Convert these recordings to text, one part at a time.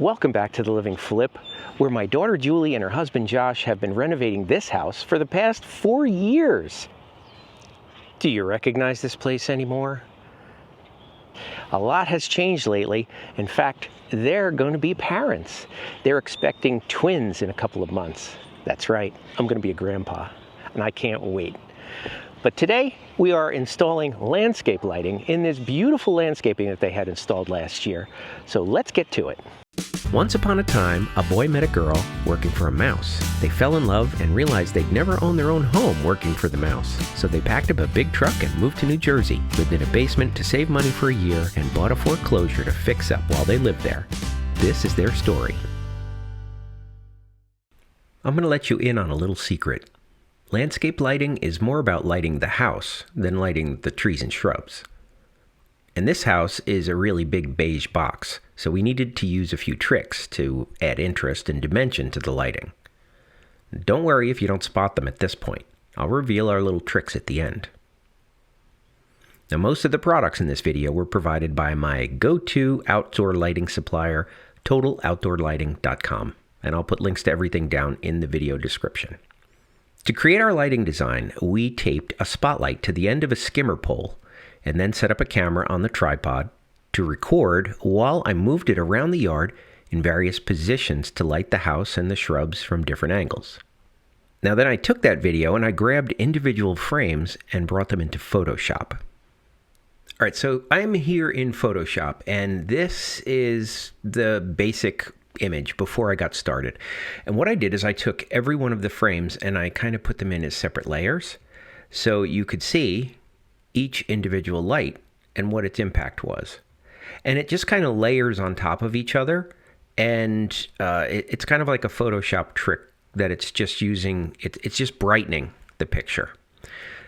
Welcome back to The Living Flip, where my daughter Julie and her husband Josh have been renovating this house for the past 4 years. Do you recognize this place anymore? A lot has changed lately. In fact, they're going to be parents. They're expecting twins in a couple of months. That's right, I'm going to be a grandpa, and I can't wait. But today, we are installing landscape lighting in this beautiful landscaping that they had installed last year. So let's get to it. Once upon a time, a boy met a girl working for a mouse. They fell in love and realized they'd never own their own home working for the mouse. So they packed up a big truck and moved to New Jersey, lived in a basement to save money for a year, and bought a foreclosure to fix up while they lived there. This is their story. I'm going to let you in on a little secret. Landscape lighting is more about lighting the house than lighting the trees and shrubs. And this house is a really big beige box, so we needed to use a few tricks to add interest and dimension to the lighting. Don't worry if you don't spot them at this point. I'll reveal our little tricks at the end. Now, most of the products in this video were provided by my go-to outdoor lighting supplier, TotalOutdoorLighting.com, and I'll put links to everything down in the video description. To create our lighting design, we taped a spotlight to the end of a skimmer pole and then set up a camera on the tripod to record while I moved it around the yard in various positions to light the house and the shrubs from different angles. Now then I took that video and I grabbed individual frames and brought them into Photoshop. All right, so I'm here in Photoshop, and this is the basic image before I got started. And what I did is I took every one of the frames and I kind of put them in as separate layers so you could see each individual light and what its impact was. And it just kind of layers on top of each other, and it's kind of like a Photoshop trick that it's just using, it's just brightening the picture.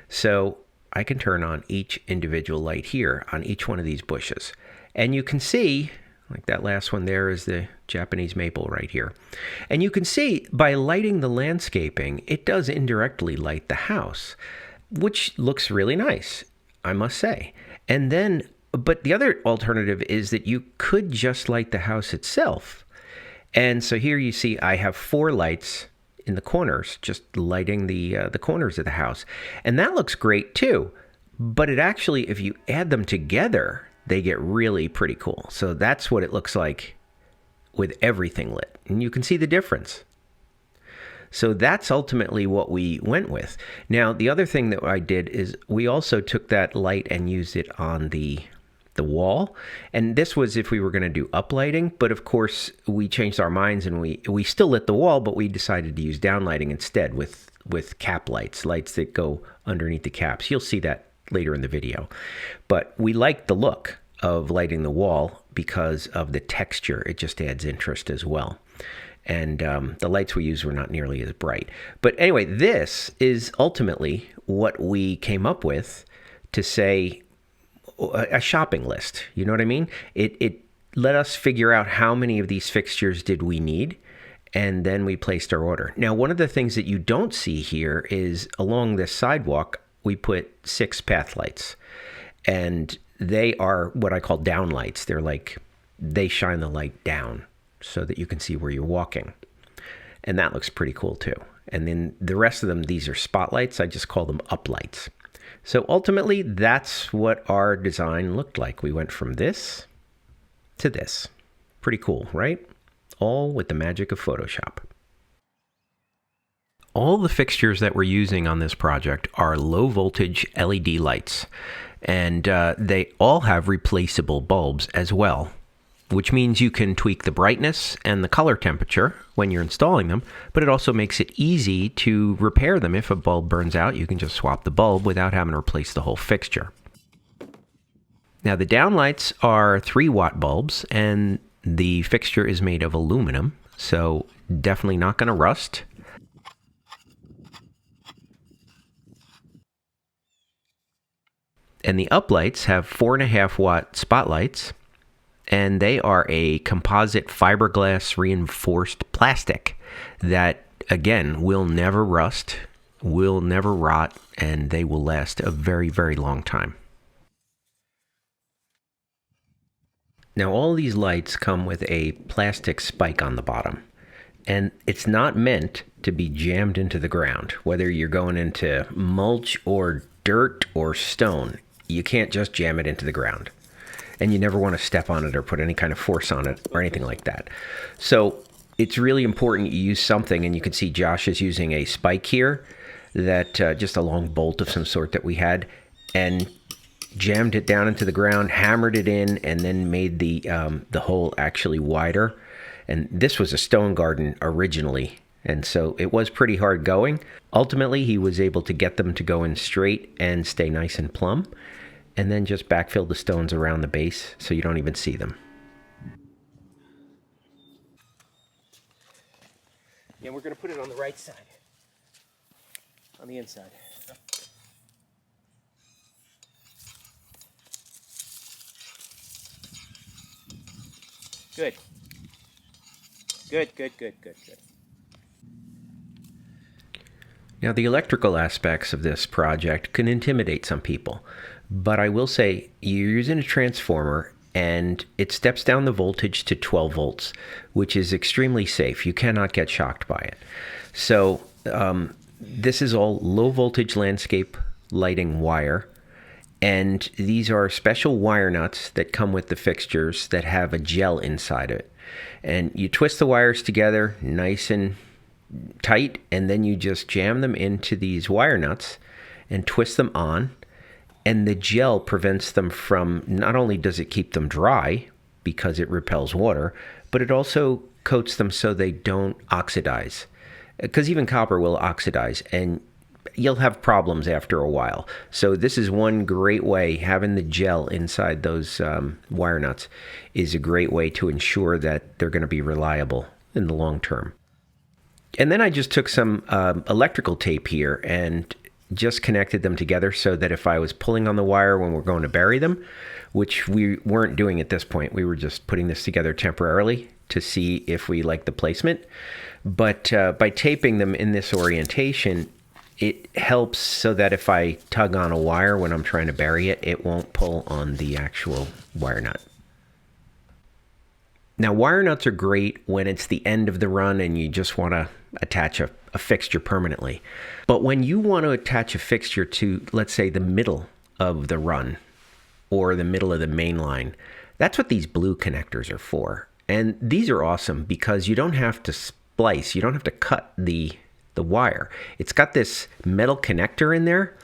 So I can turn on each individual light here on each one of these bushes, and you can see, like that last one there is the Japanese maple right here. And you can see by lighting the landscaping, it does indirectly light the house, which looks really nice, I must say. And then, but the other alternative is that you could just light the house itself. And so here you see I have 4 lights in the corners, just lighting the corners of the house. And that looks great too. But it actually, if you add them together, they get really pretty cool. So that's what it looks like with everything lit. And you can see the difference. So that's ultimately what we went with. Now, the other thing that I did is we also took that light and used it on the wall. And this was if we were going to do uplighting. But of course, we changed our minds and we still lit the wall, but we decided to use downlighting instead with cap lights that go underneath the caps. You'll see that later in the video. But we like the look of lighting the wall because of the texture. It just adds interest as well. And the lights we used were not nearly as bright. But anyway, this is ultimately what we came up with to say a shopping list. You know what I mean? It let us figure out how many of these fixtures did we need, and then we placed our order. Now, one of the things that you don't see here is along this sidewalk, we put 6 path lights, and they are what I call down lights. They're like, they shine the light down so that you can see where you're walking. And that looks pretty cool too. And then the rest of them, these are spotlights. I just call them up lights. So ultimately, that's what our design looked like. We went from this to this. Pretty cool, right? All with the magic of Photoshop. All the fixtures that we're using on this project are low voltage LED lights, and they all have replaceable bulbs as well, which means you can tweak the brightness and the color temperature when you're installing them, but it also makes it easy to repair them. If a bulb burns out, you can just swap the bulb without having to replace the whole fixture. Now, the downlights are 3-watt bulbs, and the fixture is made of aluminum, so definitely not going to rust. And the uplights have 4.5-watt spotlights, and they are a composite fiberglass reinforced plastic that, again, will never rust, will never rot, and they will last a very, very long time. Now all these lights come with a plastic spike on the bottom, and it's not meant to be jammed into the ground. Whether you're going into mulch or dirt or stone, you can't just jam it into the ground. And you never want to step on it or put any kind of force on it or anything like that. So it's really important you use something, and you can see Josh is using a spike here, that just a long bolt of some sort that we had, and jammed it down into the ground, hammered it in, and then made the hole actually wider. And this was a stone garden originally, and so it was pretty hard going. Ultimately, he was able to get them to go in straight and stay nice and plumb, and then just backfill the stones around the base so you don't even see them. Yeah, we're going to put it on the right side, on the inside. Good. Good. Now, the electrical aspects of this project can intimidate some people, but I will say you're using a transformer and it steps down the voltage to 12 volts, which is extremely safe. You cannot get shocked by it. So this is all low voltage landscape lighting wire, and these are special wire nuts that come with the fixtures that have a gel inside of it. And you twist the wires together nice and tight, and then you just jam them into these wire nuts and twist them on. And the gel prevents them from, not only does it keep them dry because it repels water, but it also coats them so they don't oxidize. Because even copper will oxidize, and you'll have problems after a while. So this is one great way. Having the gel inside those wire nuts is a great way to ensure that they're going to be reliable in the long term. And then I just took some electrical tape here and just connected them together so that if I was pulling on the wire when we're going to bury them, which we weren't doing at this point, we were just putting this together temporarily to see if we like the placement. But by taping them in this orientation, it helps so that if I tug on a wire when I'm trying to bury it, it won't pull on the actual wire nut. Now, wire nuts are great when it's the end of the run and you just want to attach a fixture permanently. But when you want to attach a fixture to, let's say, the middle of the run or the middle of the main line, that's what these blue connectors are for. And these are awesome because you don't have to splice, you don't have to cut the wire. It's got this metal connector in there,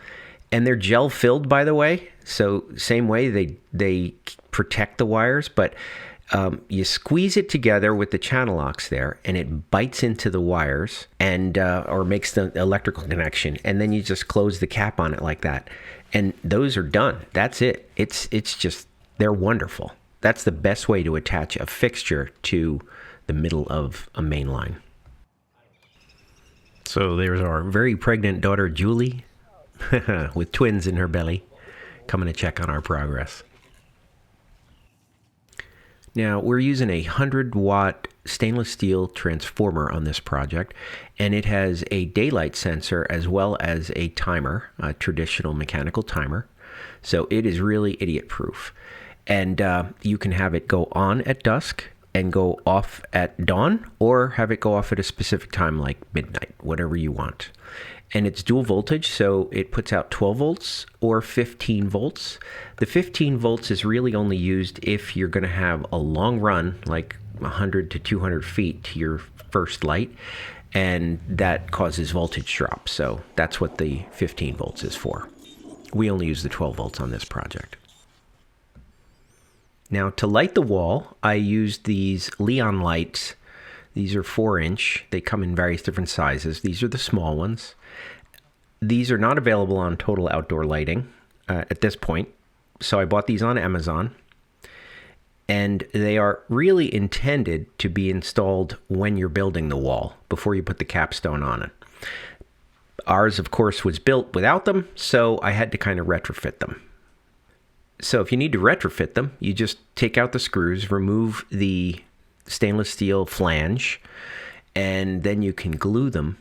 and they're gel filled, by the way. So same way they protect the wires, but you squeeze it together with the channel locks there, and it bites into the wires and or makes the electrical connection, and then you just close the cap on it like that, and those are done. That's it. It's just, they're wonderful. That's the best way to attach a fixture to the middle of a main line. So there's our very pregnant daughter, Julie, with twins in her belly, coming to check on our progress. Now, we're using a 100-watt stainless steel transformer on this project, and it has a daylight sensor as well as a timer, a traditional mechanical timer. So it is really idiot-proof. And you can have it go on at dusk and go off at dawn, or have it go off at a specific time like midnight, whatever you want. And it's dual voltage, so it puts out 12 volts or 15 volts. The 15 volts is really only used if you're going to have a long run, like 100 to 200 feet to your first light, and that causes voltage drop. So that's what the 15 volts is for. We only use the 12 volts on this project. Now, to light the wall, I used these Leon lights. These are 4-inch. They come in various different sizes. These are the small ones. These are not available on Total Outdoor Lighting at this point, so I bought these on Amazon. And they are really intended to be installed when you're building the wall, before you put the capstone on it. Ours, of course, was built without them, so I had to kind of retrofit them. So if you need to retrofit them, you just take out the screws, remove the stainless steel flange, and then you can glue them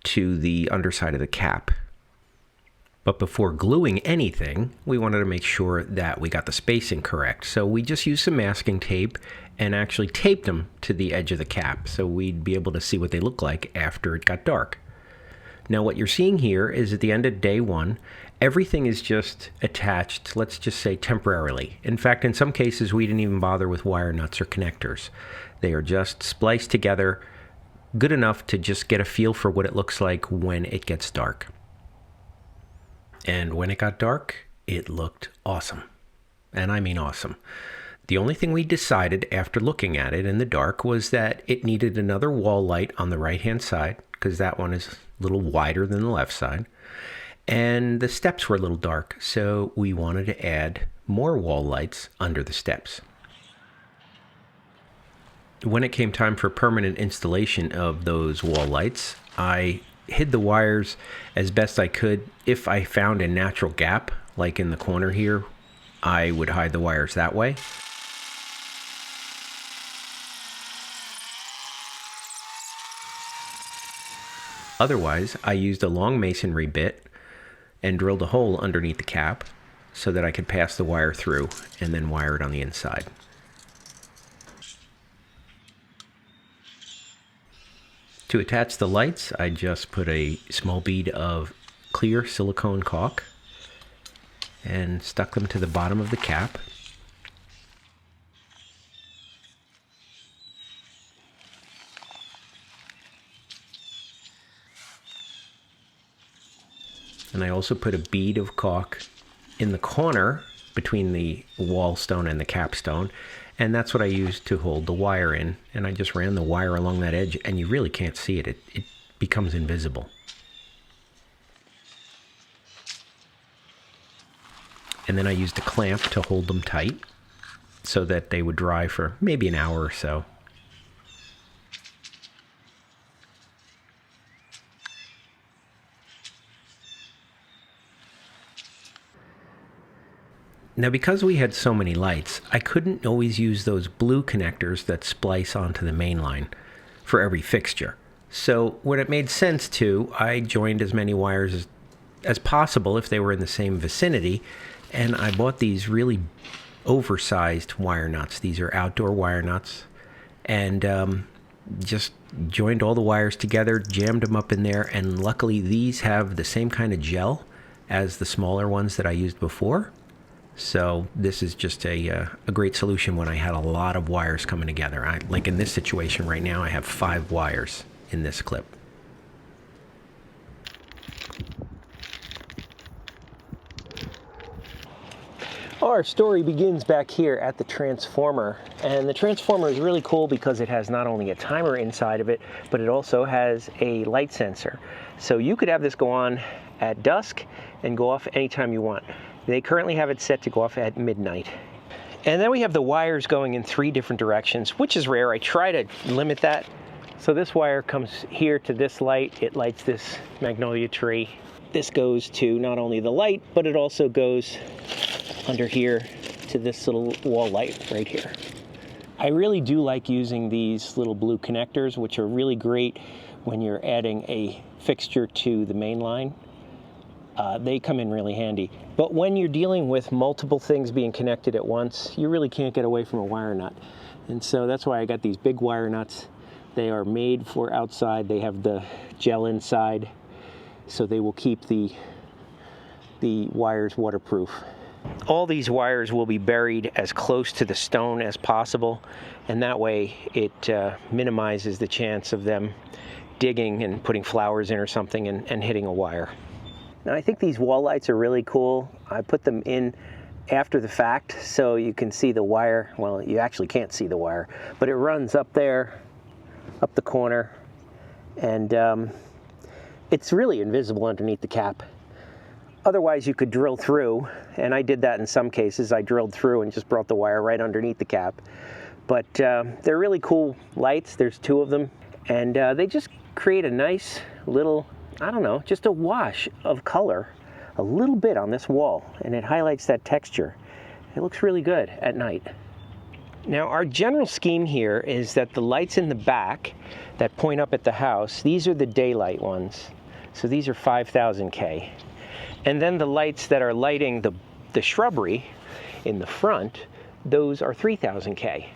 to the underside of the cap. But before gluing anything, we wanted to make sure that we got the spacing correct. So we just used some masking tape and actually taped them to the edge of the cap so we'd be able to see what they look like after it got dark. Now what you're seeing here is at the end of day one, everything is just attached, let's just say temporarily. In fact, in some cases, we didn't even bother with wire nuts or connectors. They are just spliced together, good enough to just get a feel for what it looks like when it gets dark. And when it got dark, it looked awesome. And I mean awesome. The only thing we decided after looking at it in the dark was that it needed another wall light on the right-hand side, because that one is a little wider than the left side. And the steps were a little dark, so we wanted to add more wall lights under the steps. When it came time for permanent installation of those wall lights, I hid the wires as best I could. If I found a natural gap, like in the corner here, I would hide the wires that way. Otherwise, I used a long masonry bit and drilled a hole underneath the cap so that I could pass the wire through and then wire it on the inside. To attach the lights, I just put a small bead of clear silicone caulk and stuck them to the bottom of the cap. And I also put a bead of caulk in the corner between the wall stone and the capstone, and that's what I used to hold the wire in. And I just ran the wire along that edge, and you really can't see it. It becomes invisible. And then I used a clamp to hold them tight so that they would dry for maybe an hour or so. Now, because we had so many lights, I couldn't always use those blue connectors that splice onto the main line for every fixture. So when it made sense to, I joined as many wires as possible if they were in the same vicinity, and I bought these really oversized wire nuts. These are outdoor wire nuts, and just joined all the wires together, jammed them up in there, and luckily these have the same kind of gel as the smaller ones that I used before. So this is just a great solution when I had a lot of wires coming together. Like in this situation right now, I have 5 wires in this clip. Our story begins back here at the transformer, and the transformer is really cool because it has not only a timer inside of it, but it also has a light sensor. So you could have this go on at dusk and go off anytime you want. They currently have it set to go off at midnight. And then we have the wires going in 3 different directions, which is rare. I try to limit that. So this wire comes here to this light. It lights this magnolia tree. This goes to not only the light, but it also goes under here to this little wall light right here. I really do like using these little blue connectors, which are really great when you're adding a fixture to the main line. They come in really handy. But when you're dealing with multiple things being connected at once, you really can't get away from a wire nut. And so that's why I got these big wire nuts. They are made for outside. They have the gel inside, so they will keep the wires waterproof. All these wires will be buried as close to the stone as possible, and that way it minimizes the chance of them digging and putting flowers in or something and hitting a wire. Now, I think these wall lights are really cool. I put them in after the fact so you can see the wire. Well, you actually can't see the wire, but it runs up there, up the corner, and it's really invisible underneath the cap. Otherwise, you could drill through, and I did that in some cases. I drilled through and just brought the wire right underneath the cap. But they're really cool lights. There's 2 of them, and they just create a nice little, I don't know, just a wash of color, a little bit on this wall, and it highlights that texture. It looks really good at night. Now, our general scheme here is that the lights in the back that point up at the house, these are the daylight ones. So these are 5000K. And then the lights that are lighting the shrubbery in the front, those are 3000K.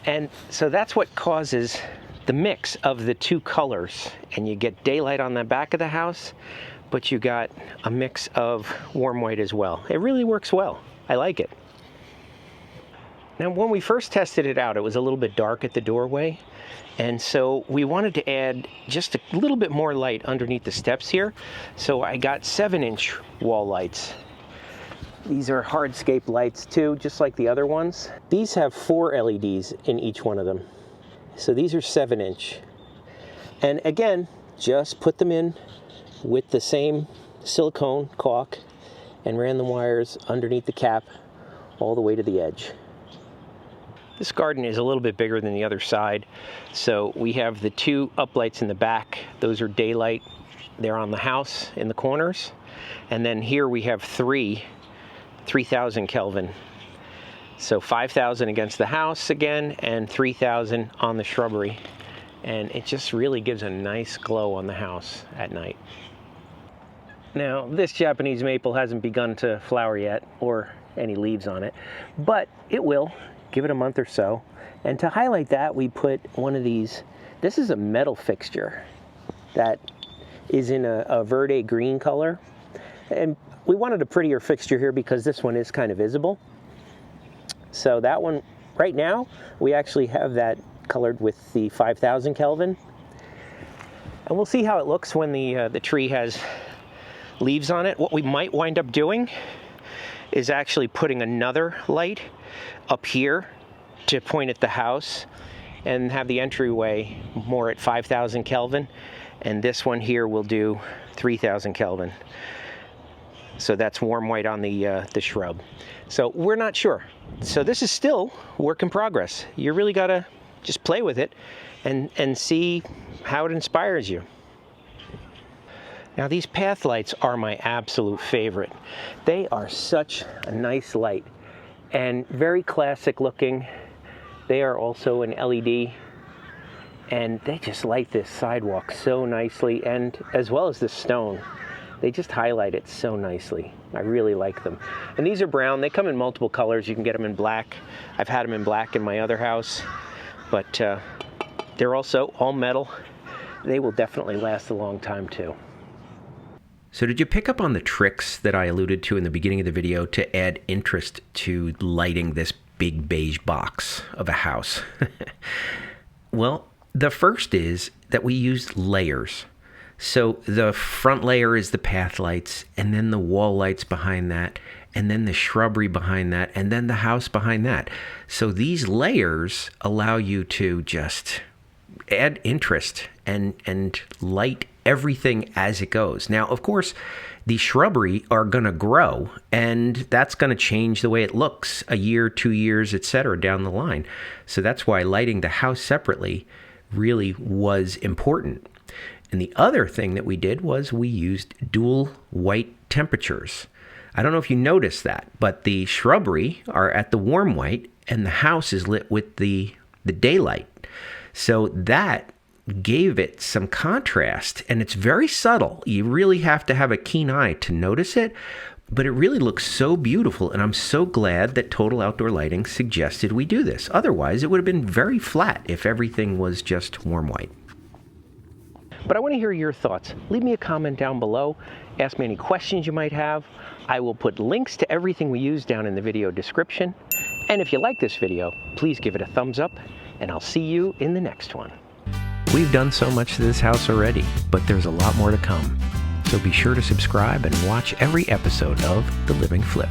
And so that's what causes the mix of the two colors. And you get daylight on the back of the house, but you got a mix of warm white as well. It really works well. I like it. Now, when we first tested it out, it was a little bit dark at the doorway. And so we wanted to add just a little bit more light underneath the steps here. So I got 7-inch wall lights. These are hardscape lights too, just like the other ones. These have 4 LEDs in each one of them. So these are 7-inch. And again, just put them in with the same silicone caulk and ran the wires underneath the cap all the way to the edge. This garden is a little bit bigger than the other side, so we have the 2 uplights in the back. Those are daylight. They're on the house in the corners. And then here we have 3,000 Kelvin. So 5,000 against the house again, and 3,000 on the shrubbery. And it just really gives a nice glow on the house at night. Now, this Japanese maple hasn't begun to flower yet, or any leaves on it, but it will. Give it a month or so. And to highlight that, we put one of these. This is a metal fixture that is in a verde green color. And we wanted a prettier fixture here because this one is kind of visible. So that one, right now, we actually have that colored with the 5,000 Kelvin. And we'll see how it looks when the tree has leaves on it. What we might wind up doing is actually putting another light up here to point at the house and have the entryway more at 5,000 Kelvin. And this one here will do 3,000 Kelvin. So that's warm white on the shrub. So we're not sure. So this is still work in progress. You really gotta just play with it and see how it inspires you. Now, these path lights are my absolute favorite. They are such a nice light and very classic looking. They are also an LED, and they just light this sidewalk so nicely, and as well as the stone. They just highlight it so nicely. I really like them. And these are brown. They come in multiple colors. You can get them in black. I've had them in black in my other house, but they're also all metal. They will definitely last a long time too. So did you pick up on the tricks that I alluded to in the beginning of the video to add interest to lighting this big beige box of a house? Well, the first is that we used layers. So the front layer is the path lights, and then the wall lights behind that, and then the shrubbery behind that, and then the house behind that. So these layers allow you to just add interest and light everything as it goes. Now, of course, the shrubbery are going to grow, and that's going to change the way it looks a year, 2 years, etc. down the line. So that's why lighting the house separately really was important. And the other thing that we did was we used dual white temperatures. I don't know if you noticed that, but the shrubbery are at the warm white, and the house is lit with the daylight. So that gave it some contrast, and it's very subtle. You really have to have a keen eye to notice it, but it really looks so beautiful, and I'm so glad that Total Outdoor Lighting suggested we do this. Otherwise, it would have been very flat if everything was just warm white. But I want to hear your thoughts. Leave me a comment down below. Ask me any questions you might have. I will put links to everything we use down in the video description. And if you like this video, please give it a thumbs up, and I'll see you in the next one. We've done so much to this house already, but there's a lot more to come. So be sure to subscribe and watch every episode of The Living Flip.